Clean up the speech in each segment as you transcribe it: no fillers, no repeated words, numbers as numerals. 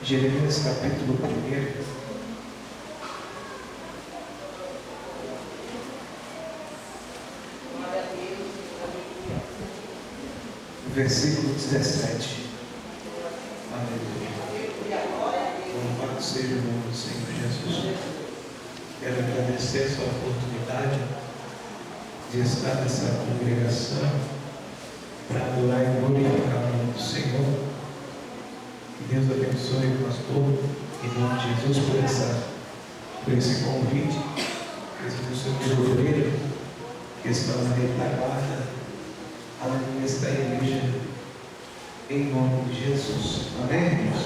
Jeremias capítulo 1, versículo 17. Aleluia. Louvado seja o nome do Senhor Jesus. Quero agradecer essa oportunidade de estar nessa congregação para adorar e glorificar o nome do Senhor. Que Deus abençoe o pastor, em nome de Jesus, por esse convite. Esse seu tesoureiro que está na retaguarda, aleluia, esta igreja, em nome de Jesus. Amém, irmãos?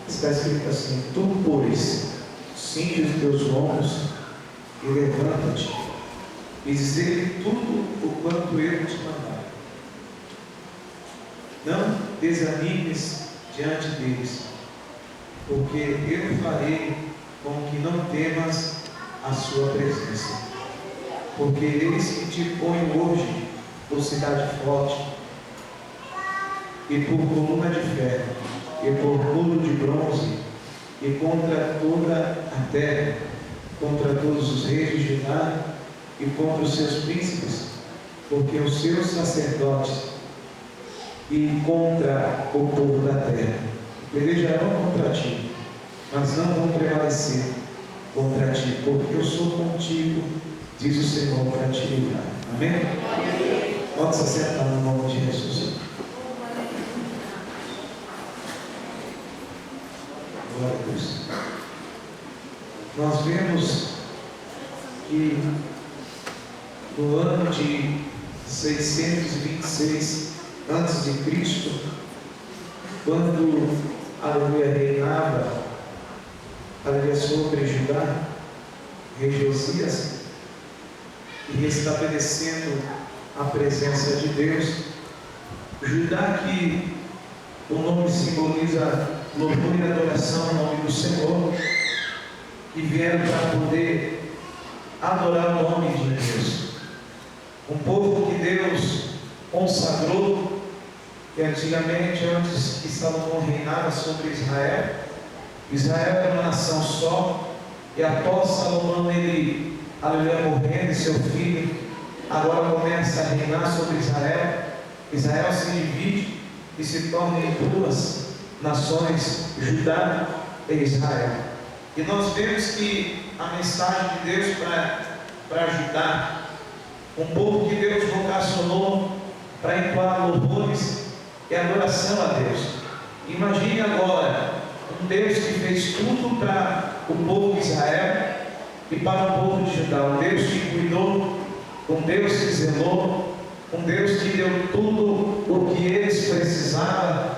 Está escrito assim: tu, pois, cinge os teus lombos e levanta-te, e dizer-lhe tudo o quanto eu te mandar. Não desanimes diante deles, porque eu farei com que não temas a sua presença. Porque eles que te põem hoje por cidade forte, e por coluna de ferro, e por muro de bronze, e contra toda a terra, contra todos os reis de Judá, e contra os seus príncipes, porque os seus sacerdotes, e contra o povo da terra, pelejarão contra ti, mas não vão prevalecer contra ti, porque eu sou contigo, diz o Senhor, para te livrar. Amém? Pode se acertar no nome de Jesus. Glória a Deus. Nós vemos que no ano de 626 antes de Cristo, quando aleluia reinava aleluia sobre Judá, rei Josias, e estabelecendo a presença de Deus. Judá, que o nome simboliza louvor e adoração ao nome do Senhor, e vieram para poder adorar o nome de Deus. Um povo que Deus consagrou, que antigamente, antes que Salomão reinava sobre Israel, Israel era uma nação só, e após Salomão ele aleluia morrendo, e seu filho agora começa a reinar sobre Israel. Israel se divide e se torna em duas nações, Judá e Israel. E nós vemos que a mensagem de Deus para Judá, um povo que Deus vocacionou para entoar louvores e adoração a Deus. Imagine agora um Deus que fez tudo para o povo de Israel e para o povo de Judá, um Deus que cuidou, um Deus que zelou, um Deus que deu tudo o que eles precisavam,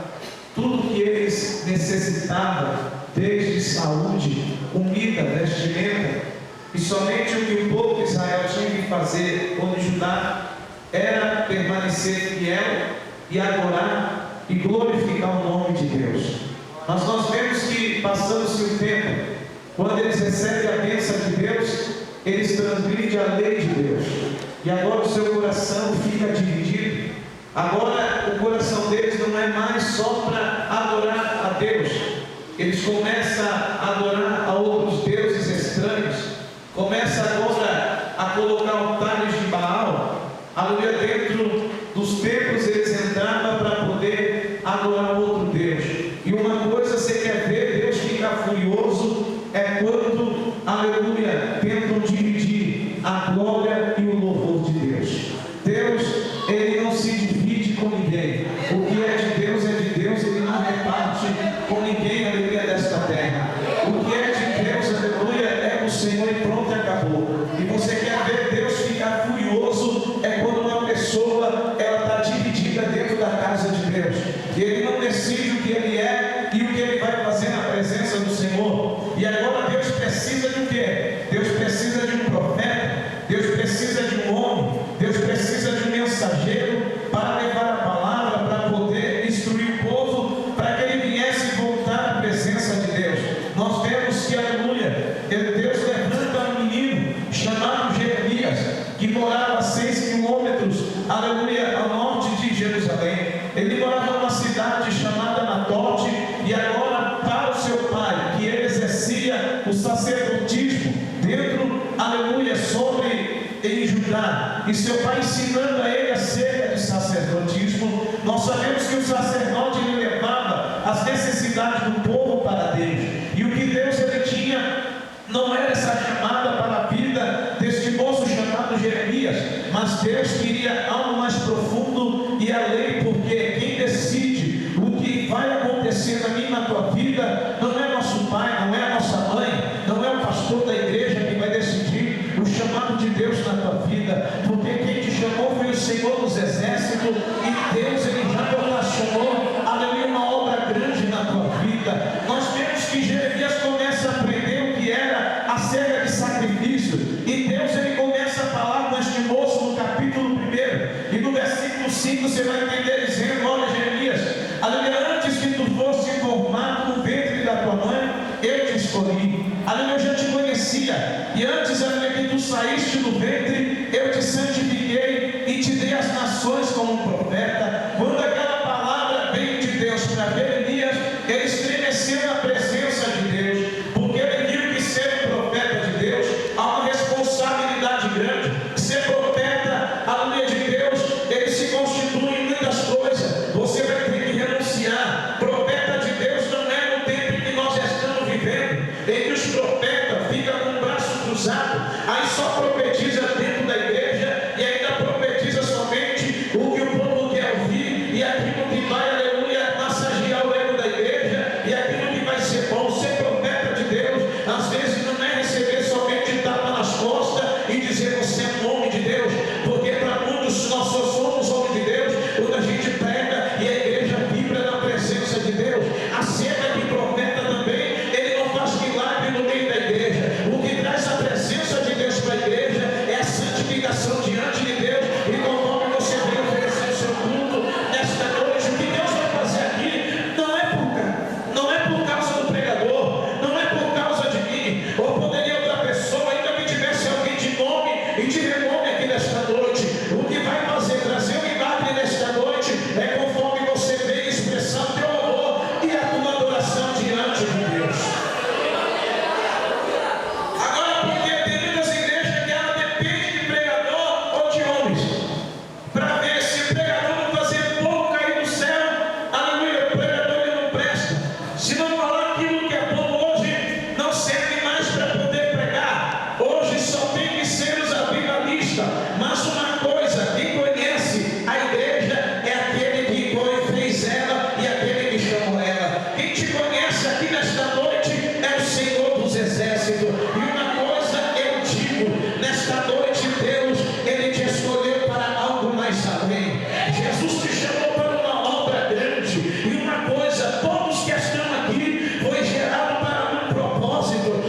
tudo o que eles necessitavam, desde saúde, comida, vestimenta, e somente o que o povo de Israel tinha que fazer como Judá era permanecer fiel e adorar e glorificar o nome de Deus. Mas nós vemos que, passando-se o tempo, quando eles recebem a bênção de Deus, eles transgridem a lei de Deus, e agora o seu coração fica dividido. Agora o coração deles não é mais só para adorar a Deus, eles começam a adorar a outros deuses estranhos, começam agora a colocar altares de Baal, aleluia, dentro dos templos eles entravam para poder adorar outro Deus. E uma coisa você quer ver Deus ficar furioso, é quando, aleluia, tentam dividir a glória e o louvor de Deus. Deus, ele não se divide com ninguém. O que é de Deus, ele não reparte com ninguém, aleluia, desta terra. O que é de Deus, aleluia, é o Senhor e pronto, acabou. E você quer ver Deus ficar furioso, é quando uma pessoa, ela está dividida dentro da casa de Deus, e ele não decide o que ele é e o que ele vai fazer na presença do Senhor. E agora Deus precisa de o quê? Deus precisa de um profeta, Deus precisa de um homem, Deus precisa de um mensageiro para levar a palavra, para poder instruir o povo, para que ele viesse voltar à presença de Deus. Nós vemos que, aleluia, Deus levanta um menino chamado Jeremias, que morava a 6 quilômetros, aleluia, ao norte de Jerusalém. Ele morava numa cidade chamada Anatote, e agora altar, e seu pai ensinando a ele acerca de sacerdotismo. Nós sabemos que o sacerdote ele levava as necessidades do povo para Deus, e o que Deus ele tinha não era essa chamada para a vida deste moço chamado Jeremias, mas Deus queria algo mais profundo e além, porque quem decide o que vai acontecer na minha e na tua vida não é nosso pai, não é a nossa mãe, não é o pastor da igreja que vai decidir o chamado de Deus na tua vida, porque quem te chamou foi o Senhor dos Exércitos, e Deus ele já vocacionou, aleluia, uma obra grande na tua vida. Nós vemos que Jeremias começa a aprender o que era acerca de sacrifício, e Deus ele começa a falar com este moço no capítulo 1, e no versículo 5 você vai entender dizendo: olha Jeremias, aleluia, antes que tu fosse formado no ventre da tua mãe, eu te escolhi, aleluia, eu já te conhecia, e antes, aleluia, que tu saíste do ventre, eu te santifiquei e te dei as nações como um profeta. Quando aquela palavra veio de Deus para Jeremias, ele estremeceu na presença de Deus, porque ele viu que ser um profeta de Deus há uma responsabilidade grande. Ser profeta, aleluia, de Deus, ele se constitui em muitas coisas, você vai ter que renunciar. Profeta de Deus não é no tempo que nós estamos vivendo, em que os profetas ficam com o braço cruzado, aí só profetiza dentro da igreja, e ainda profetiza somente o que o povo quer ouvir, e aquilo que vai, aleluia, massagear o ego da igreja, e aquilo que vai ser bom. Ser profeta de Deus, às vezes não é receber somente tapa nas costas e dizer você é um homem de Deus, porque para muitos nós só somos homens de Deus quando a gente prega e a igreja vibra na presença de Deus. A cena de profeta também, ele não faz milagre no meio da igreja. O que traz a presença de Deus para a igreja é a santificação diante de Deus, e conforme você vem oferecer o seu culto nesta noite, o que Deus vai fazer aqui não é por causa do pregador, não é por causa de mim, ou poderia outra pessoa, ainda que tivesse alguém de nome e de renome aqui nesta noite. O que vai fazer, trazer um milagre nesta noite, é conforme você vem expressar o teu amor e a tua adoração diante de Deus. Agora, porque tem muitas igrejas que ela depende de pregador ou de homens, para ver se o pregador não fazer fogo cair do céu, aleluia, o pregador ele não presta. Se não falar aquilo que é bom hoje, não serve mais para poder pregar. Hoje só tem que ser os avivalistas. Mas uma coisa, quem conhece a igreja é aquele que fez ela e aquele que chamou ela. Quem te conhece aqui nesta noite é o Senhor dos Exércitos. E uma coisa eu digo, nesta noite Deus, ele te escolheu para algo mais além. Jesus te chamou para uma obra grande. E uma coisa, todos que estão aqui foi gerado para um propósito.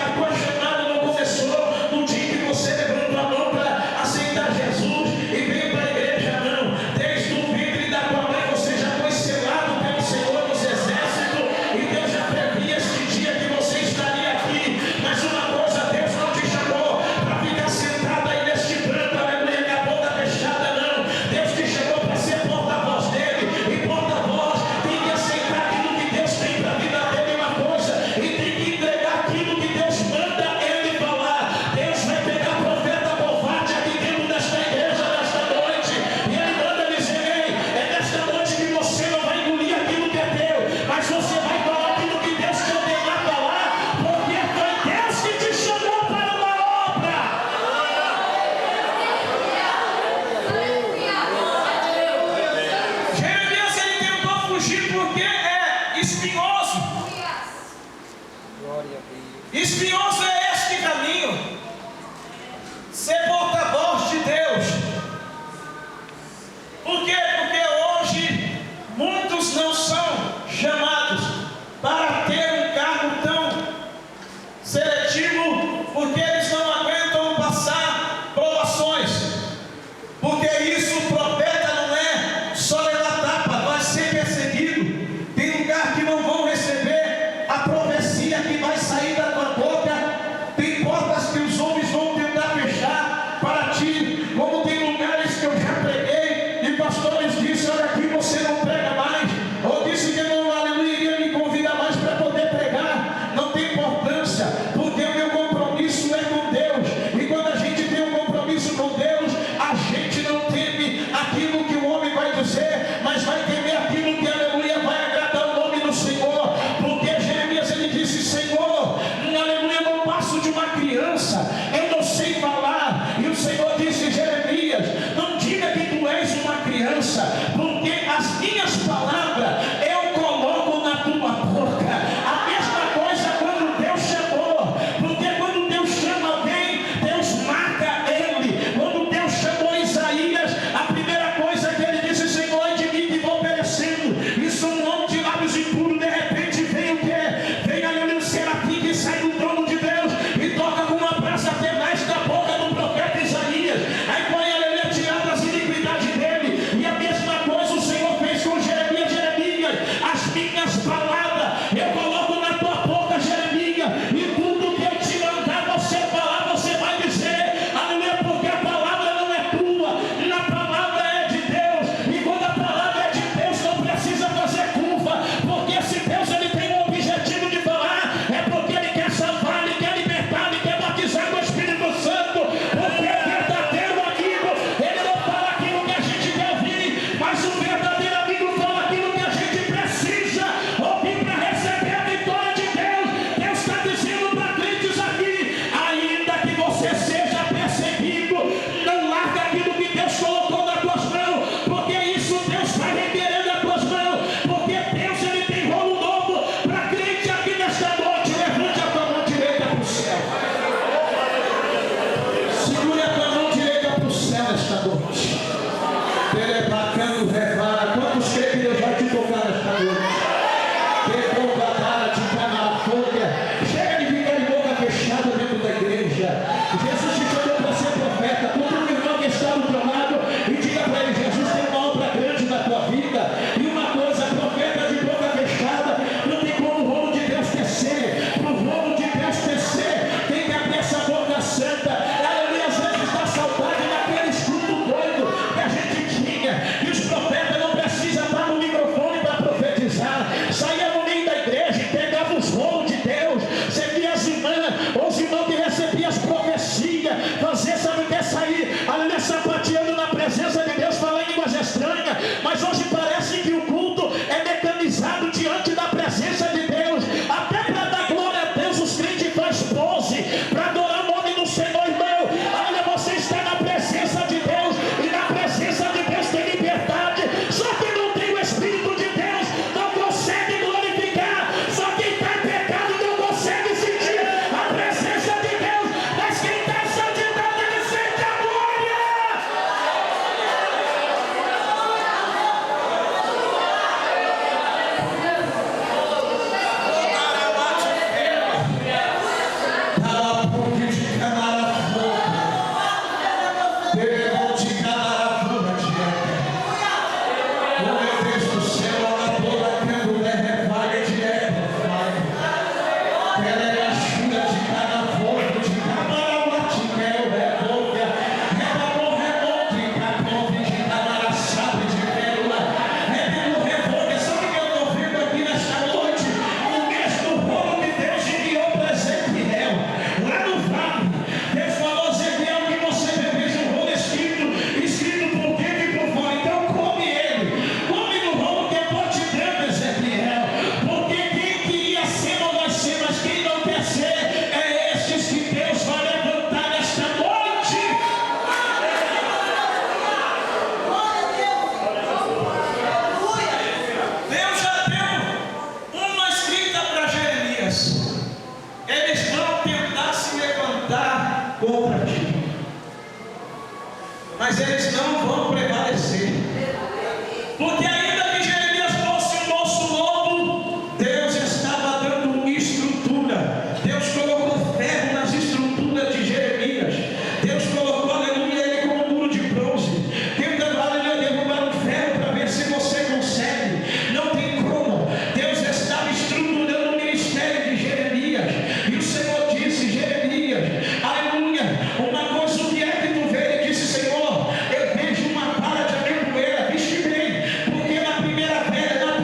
A tua chamada não começou no dia que você levantou a mão para aceitar Jesus e veio para a igreja, não. Desde o ventre da tua mãe você já foi selado pelo Senhor dos Exércitos, e Deus já previa este dia que você estaria aqui. Mas uma coisa, Deus não te chamou para ficar sentado aí neste banco, aleluia, com a boca fechada, não. Deus te chamou para ser porta-voz dele, e porta-voz tem que aceitar aquilo que Deus tem para a vida dele, uma coisa, e tem que entregar aquilo que Deus manda ele falar. Deus vai pegar profeta covarde aqui dentro desta igreja nesta noite, e ele manda dizer: ei, é nesta noite que você não vai engolir aquilo que é teu, mas você vai falar aquilo que Deus te ordenar falar, porque foi Deus que te chamou para uma obra. Jeremias ele tentou fugir porque é espinhoso. Espinhoso é este caminho, ser porta-voz de Deus. Por quê? Porque hoje muitos não são chamados para ter um cargo tão seletivo, porque eles não aguentam passar provações. Porque isso, o profeta não é só levar tapa, vai ser perseguido. Tem lugar que não vão receber a profecia que vai sair da tua boca, mas eles não vão prevalecer. Porque ainda que Jeremias fosse um moço novo, Deus estava dando estrutura. Deus colocou ferro nas estruturas de Jeremias. Deus colocou, aleluia, ele como um muro de bronze. Tenta, aleluia, derrubar um ferro para ver se você consegue. Não tem como. Deus estava estruturando o ministério de Jeremias. E o Senhor disse: Jeremias, aleluia, uma coisa, o que é que tu veio? E disse: Senhor, eu vejo uma palha de amendoeira. Viste bem, porque na primavera,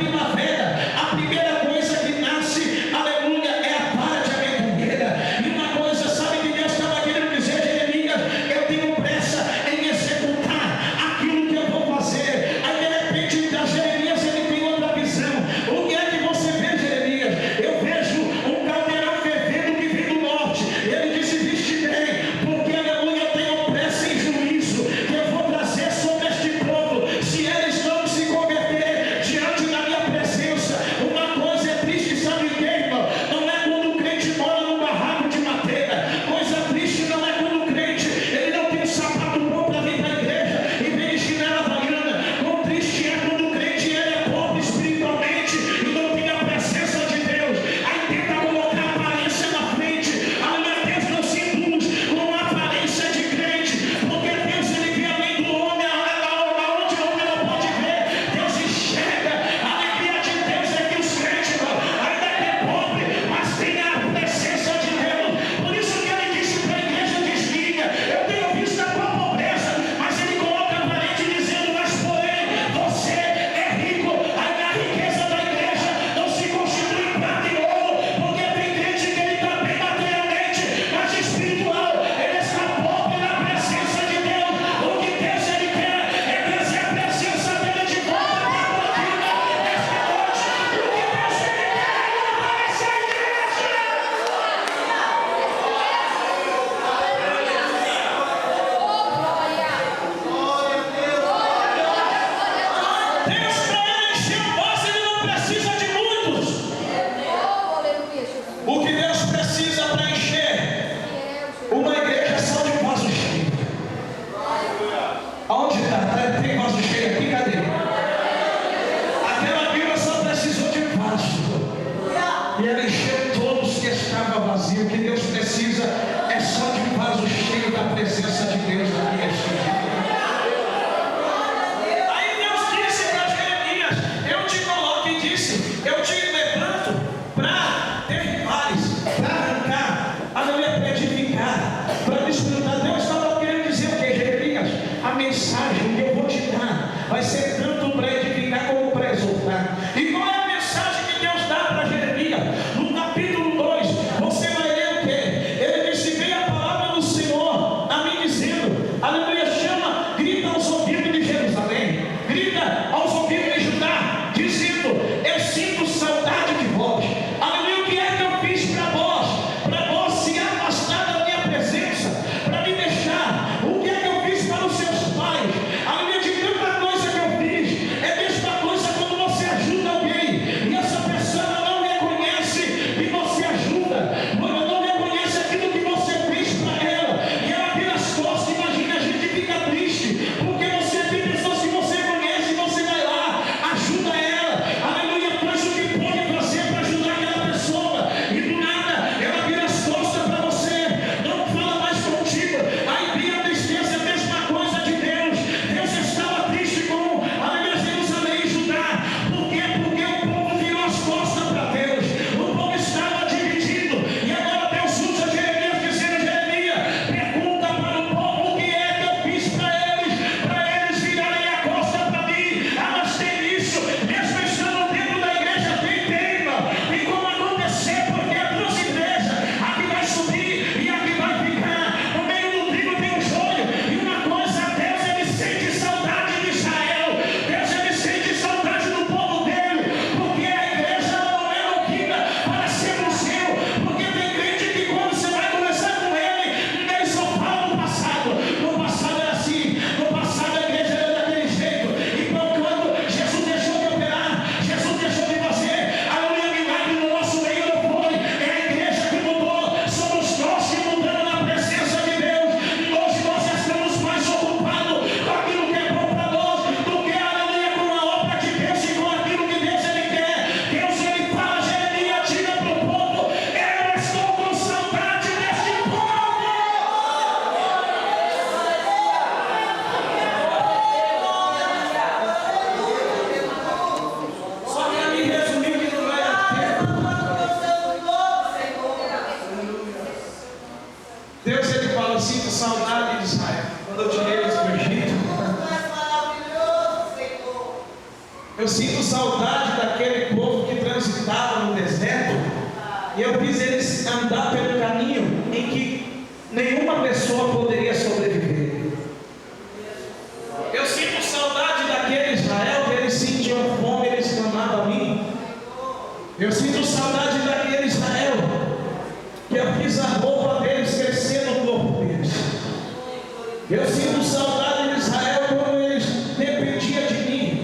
a primeira coisa que nasce, aleluia, é a palha de amendoeira. E uma coisa, sabe que Deus estava querendo dizer, Jeremias? Eu tenho pressa em executar aquilo que eu vou fazer. Aí de repente, da Jeremias, ele tem outra visão. O que é que você vê, Jeremias? Eu vejo um caldeirão fervendo que vem do norte. Ele disse: viste bem, porque aleluia, eu tenho pressa em juízo que eu vou trazer sobre este povo, se eles não se converter diante da minha presença. Uma coisa é triste, sabe o que, irmão? Não é quando o crente mora num barraco de madeira. Coisa triste não é quando o crente ele não tem um sapato bom para vir para a igreja e vem de chinela havaiana. Quão triste é quando o crente ele é pobre espiritualmente e não tem a presença de Deus. Aí tenta colocar a aparência na frente. Aleluia, Deus não se induz com a aparência de crente, porque Deus ele vê além do homem, aonde o homem não pode ver. Deus enxerga. A alegria de Deus é que os crentes, irmão, ainda que é pobre, mas tem a presença de Deus. Por isso que ele disse para a igreja de Esmirna: eu tenho visto a tua pobreza, mas ele coloca a parede dizendo: mas porém você é rico. Aí a riqueza da igreja não se constitui em prata e ouro, porque tem crente que ele está bem materialmente, mas espiritual ele está pobre na presença de Deus. O que Deus ele quer é trazer a presença dele de volta para a tua vida esta noite. O que Deus ele quer é levar essa Deus, para ele encher o vaso, ele não precisa de muitos. O que Deus precisa para encher uma igreja é só de vaso cheio. Aonde está? Tem vaso cheio aqui? Cadê? Aquela Bíblia só precisou de vaso. E ela encheu todos que estavam vazios. O que Deus precisa é só de vaso cheio da presença de Deus na minha vida. Aí Deus disse para Jeremias: eu te coloco, e disse: eu te levanto para derribares, para arrancar, aleluia, para edificar, para desfrutar. Deus estava querendo dizer o que, Jeremias? A mensagem que eu vou te dar vai ser tanto para edificar como para exortar. E qual é a mensagem que Deus dá para Jeremias? No capítulo 2, você vai ler o que? Ele disse: veio a palavra do Senhor a mim dizendo, aleluia, chama, grita aos ouvidos de Jerusalém, grita aos ouvidos de Judá, dizendo: eu sinto saudade de vós. Aleluia, o que é que eu fiz para vós? Para vós se afastar da minha presença, para me deixar. O que é que eu fiz para os seus pais? Aleluia, de tanta coisa que eu fiz. Eu sinto saudade daquele povo que transitava no deserto, e eu fiz eles andar pelo caminho em que nenhuma pessoa poderia sobreviver. Eu sinto saudade daquele Israel que eles sentiam fome, eles clamavam a mim. Eu sinto saudade daquele Israel que eu fiz a roupa deles crescer no corpo deles. Eu sinto saudade de Israel quando eles dependiam de mim.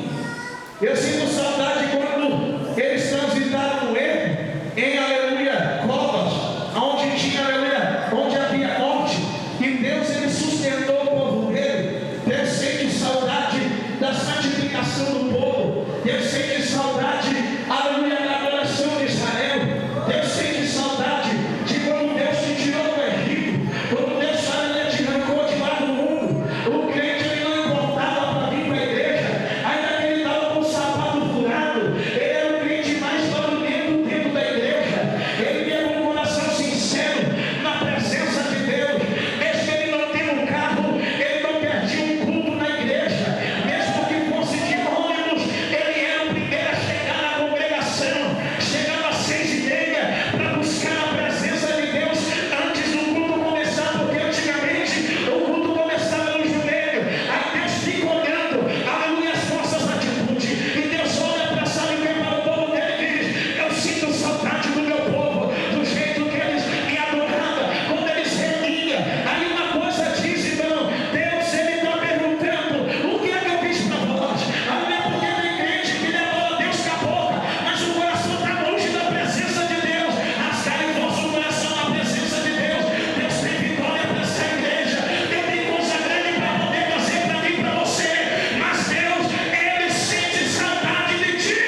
Eu sinto saudade quando eles transitaram no erro, em aleluia, covas, onde tinha aleluia, onde havia morte, e Deus ele sustentou o povo dele. Deus sente saudade da santificação do povo. Deus sente saudade, aleluia, da adoração de Israel. Deus sente saudade de quando Deus te tirou do Egito, quando Deus aleluia, te arrancou de lá do mundo. O crente ele não importava para vir para a igreja, ainda que ele estava com o sapato furado, ele era o crente mais barulhento dentro da igreja. Ele ia com o coração sincero na presença de Deus. Mesmo que ele não tenha um carro, ele não perdia um culto na igreja. Mesmo que fosse de ônibus, ele era o primeiro a chegar na congregação. Chegava às 6:30 para buscar a presença de Deus antes do culto começar, porque antigamente o culto começava no joelho. Aí Deus fica olhando, aleluia, as nossas atitudes. E Deus olha para essa língua para o povo dele e diz: eu sinto saudade do meu povo, do jeito que eles me adoravam, quando eles reuniam. Aí uma coisa diz, irmão, Deus ele está perguntando: o que é que eu fiz para vós? Aí não é porque tem crente que ele adora Deus com a boca, mas o coração está longe da presença de Deus. Rasgai o vosso coração na presença de Deus. Deus tem vitória para essa igreja. Deus tem coisa grande para poder fazer para mim e para você. Mas Deus, ele sente saudade de ti.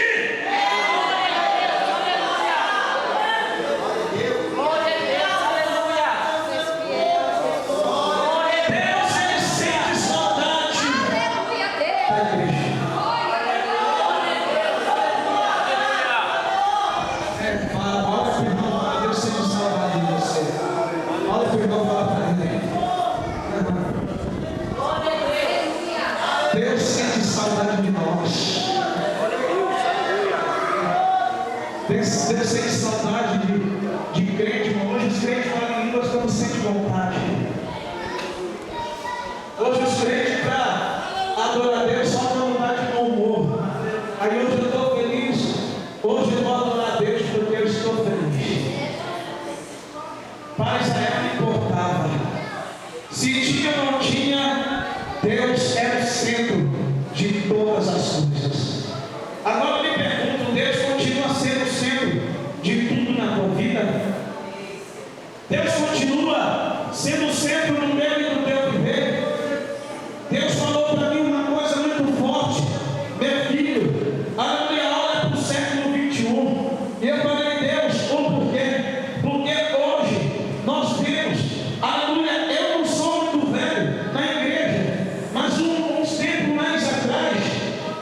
Deus, ele sente saudade da igreja. Fala, olha para o irmão, fala, Deus sente saudade de você. Olha para o irmão, fala para ele. Deus sente saudade de nós. Deus sente saudade de crente, irmão. Hoje os crentes falam em línguas quando sentem vontade. Hoje os crentes, para adorar a Deus, só quando está de bom humor. Aí hoje eu estou feliz. Hoje eu vou adorar a Deus porque eu estou feliz. Para Israel não importava. Se tinha ou não tinha, Deus era o centro de todas as coisas. Agora eu me pergunto: Deus continua sendo o centro de tudo na tua vida? Deus continua sendo o centro no meu e no teu viver? Deus falou para mim uma coisa muito forte: meu filho, aleluia, olha para o século 21. E eu falei: Deus, o porquê? Porque hoje nós vemos, aleluia, eu não sou muito velho na igreja, mas uns tempos mais atrás,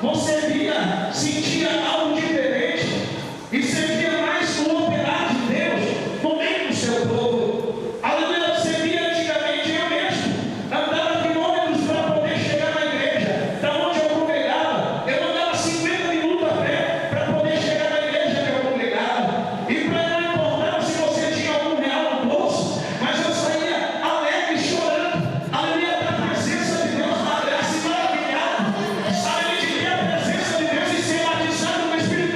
você via, sentia algo diferente, e sentia mais o operar de Deus no meio do seu povo. Aleluia, você via antigamente, eu mesmo andava de ônibus para poder chegar na igreja, da onde eu congregava. Eu andava 50 minutos a pé para poder chegar na igreja que eu congregava. E para não importar se você tinha algum real no bolso, mas eu saía alegre, chorando, aleluia, para a presença de Deus, na graça e maravilhado. Sabe, de ter a presença de Deus e ser batizado no Espírito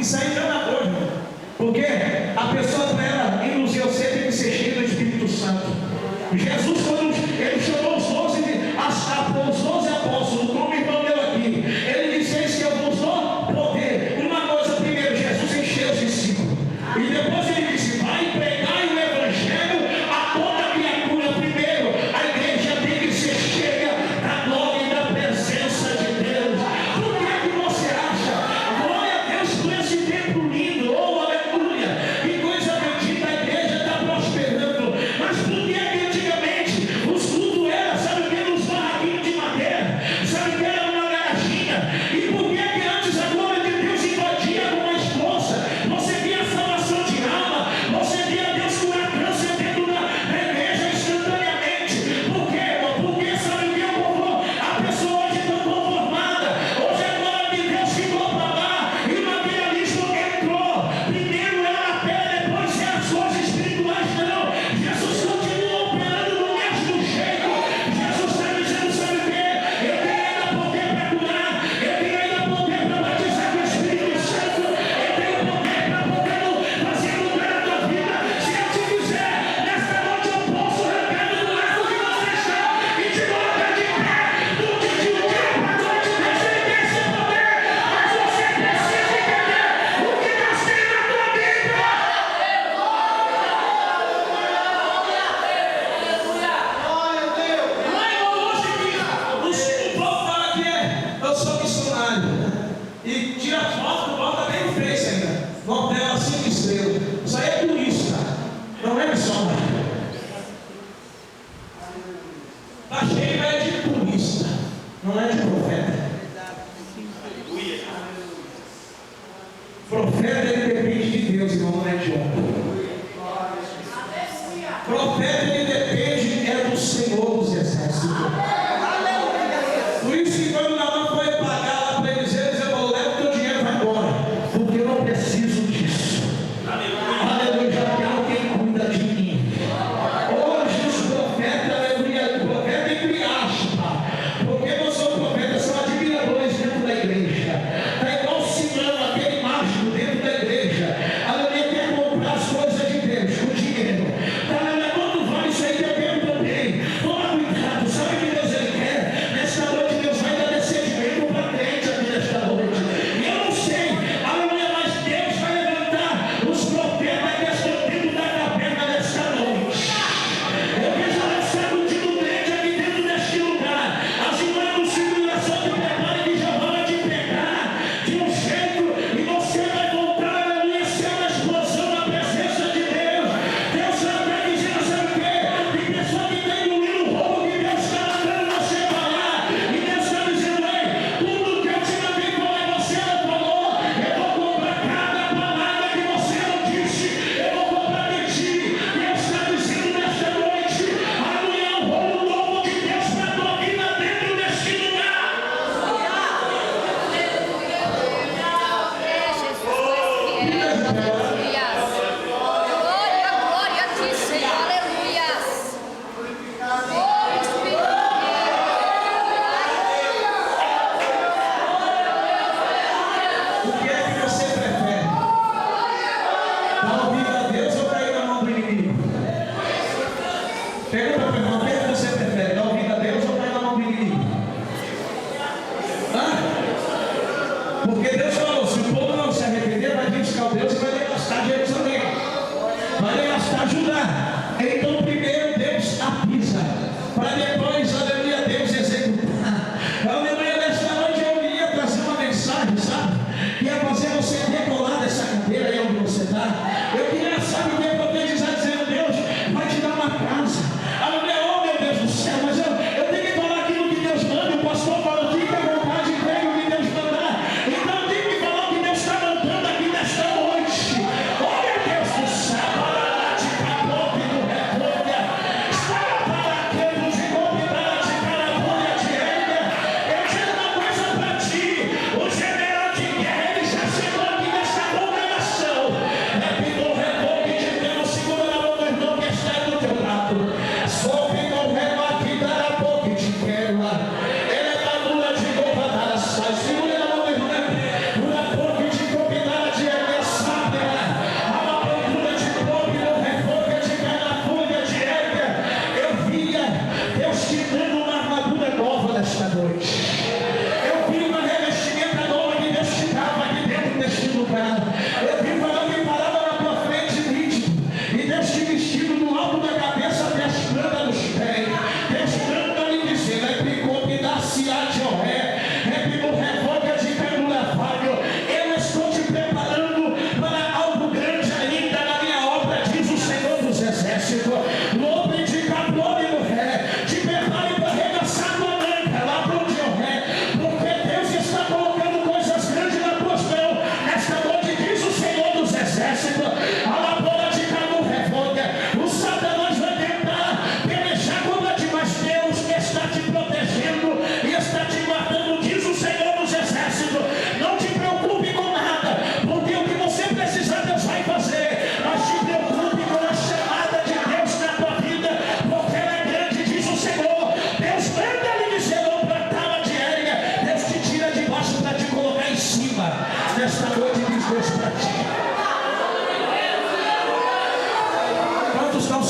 Isso aí engana doido, irmão. Porque a pessoa, para ela induzir você, tem que ser cheia do Espírito Santo. Jesus, quando ele chamou os 12 apóstolos, como o irmão deu aqui, ele disse: eis que eu vos dou poder. Uma coisa, primeiro, Jesus encheu os discípulos, e depois ele disse: vai pregar o evangelho a toda criatura. Primeiro, a igreja tem que ser cheia da glória e da presença de Deus. Por que é que você acha, glória a Deus, por esse tempo lindo, oh aleluia, que coisa bendita, a igreja está prosperando? Mas por que é que antigamente os cultos eram, sabe o que, nos barraquinhos de madeira, sabe o que, era uma garagem? E por que é que antes a glória de Deus invadia com mais força? Você via salvação de alma, você via Deus curar câncer dentro da igreja instantaneamente. Por quê, irmão? Porque sabe o que, o povo, a pessoa hoje está conformada. Hoje a glória de Deus ficou para lá e o materialismo entrou. Primeiro é a fé, depois é as coisas espirituais. Não, Jesus continua operando do mesmo jeito. Jesus está dizendo: sabe o que? Eu tenho ainda poder para curar, eu tenho ainda poder para batizar com o Espírito Santo, eu tenho poder para poder fazer mudar a tua vida. Se eu te quiser, nesta noite eu posso arrancar do lado que você está e te colocar de pé. Do dia para a noite, Deus ele tem esse poder, mas você precisa entender o que Deus tem na tua vida. O povo fala que eu sou missionário e tira foto, bota bem no Face ainda, bota dela 5 estrelas. Isso aí é turista, não é missionário. Está cheio é de turista, não é de profeta. Profeta, ele depende de Deus, irmão, não é de homem. Profeta, ele depende é do Senhor dos Exércitos. Por isso que quando Naamã foi pagar lá para Eliseu, ele falou: leva o teu dinheiro e vai embora, porque eu não preciso disso. Aleluia, já tem alguém que cuida de mim. Hoje os profetas, aleluia, o profeta entre aspas, porque não são profetas, são admiradores dentro da igreja. Está igual Simão, aquele mágico dentro da igreja. Aleluia, quer comprar as coisas de Deus com dinheiro. Aleluia, quanto vale isso aí que eu quero também? Toma cuidado, sabe o que Deus ele quer? Nesta noite Deus vai dar descendimento para crente aqui nesta noite. E eu não sei, aleluia, mas Deus vai levantar os profetas que estão dentro da caverna nesta noite. Eu vejo ela sacudindo crente aqui dentro deste lugar. As irmãs do circulação te preparem que já vão te pegar de um jeito e você vai voltar, aleluia, ser uma explosão na presença de Deus. Deus já está dizendo: sabe o quê? Tem pessoa que está engolindo o roubo que Deus está mandando você falar. E Deus está dizendo: ei, tudo que eu te mandei falar e você não falou, eu vou comprar cada palavra que você não disse, eu vou comprar de ti. Deus está dizendo nesta noite: aleluia, um rolo novo de Deus para a tua vida dentro deste lugar. Glória, glória a ti, Senhor. Aleluias. Oh, Espírito O que é que você prefere? Dar ouvido a Deus ou cair na mão do inimigo? Pergunta para o irmão: o que é que você prefere? Dar ouvido a Deus ou cair na mão do inimigo? Hã? Porque Deus falou: se o povo não se arrepender, vai vir os caldeus e vai devastar Jerusalém, vai devastar Judá. Então primeiro Deus avisa, para depois, aleluia, Deus executar. Aleluia, nesta noite eu queria trazer uma mensagem, sabe? Que é fazer você decolar dessa cadeira aí onde você está. Eu queria, sabe o que é profetizar, dizendo: Deus vai te dar uma casa. Aleluia,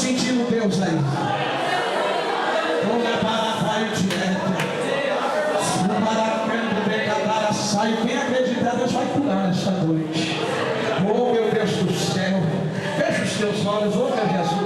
sentindo Deus aí. Quem acreditar, Deus vai curar nesta noite. Oh, meu Deus do céu. Feche os teus olhos, oh meu Jesus.